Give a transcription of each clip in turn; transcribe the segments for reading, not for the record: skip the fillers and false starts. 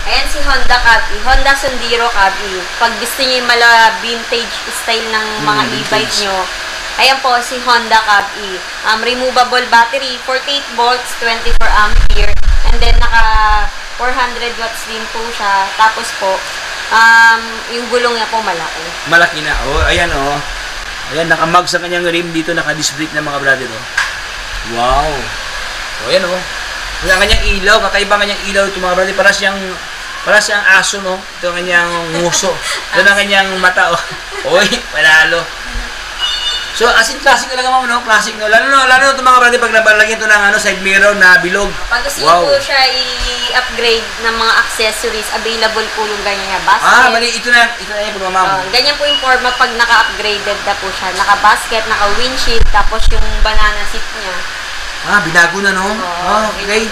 Ayan si Honda Cab-E. Honda Sundero Cab-E. Pag gusto niyo yung mala vintage style ng mga e-bike nyo, ayan po si Honda Cab-E. Removable battery, 48 volts, 24 ampere. And then, naka 400 watts din po siya. Tapos po, yung gulong niya po malaki. Malaki na. Oh, ayan oh. Ayan, nakamag sa kanyang rim dito, naka-disc brake na mga brother oh. Wow. Oh, ayan oh. Ang kanyang ilaw, kakaiba kanyang ilaw ito mga brother. Para siyang aso no. Ito ang kanyang nguso. Ito ang kanyang mata oh. Oy, panalo. So, as in classic talaga ma'am, no? Classic, no? Lalo ito mga brother, pag nabalagyan ito ng side mirror na bilog. Pag gusto niyo po siya i-upgrade ng mga accessories, available po yung ganyan niya. Basket. Mali, ito na yung po ma'am. Ganyan po yung forma pag naka-upgraded na po siya. Naka-basket, naka-windshield, tapos yung banana seat niya. Binago na, no? Okay.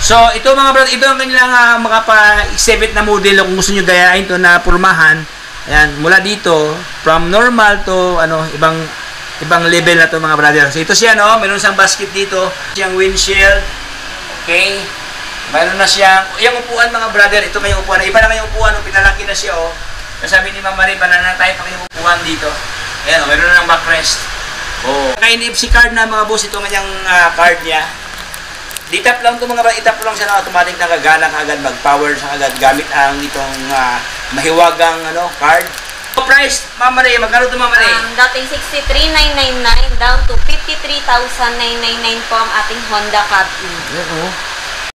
So, ito mga brother, ito ang kanilang makapa-exhibit na model kung gusto nyo gayahin ito na purmahan. Ayan, mula dito, from normal to, ibang level na to mga brother. So ito siya no, meron siyang basket dito, siyang windshield. Okay. Meron na siyang yung upuan mga brother, ito kayong upuan. Iba na kayong upuan, pinalaki na siya oh. Sabi ni Ma'am Marie, banana tayo pa kayong upuan dito. Ayan, meron na ng backrest. Oh. Kaya NFC card na mga boss, ito kanyang card niya. Ditap lang to mga brother, itap lang siya na automatic na gagana kaagad, mag-power sa agad gamit ang itong mahiwagang card. Price, Ma'am Marie, magkano ito Ma'am Marie? Dating 63,999 down to 53,999 po ang ating Honda Cab-E.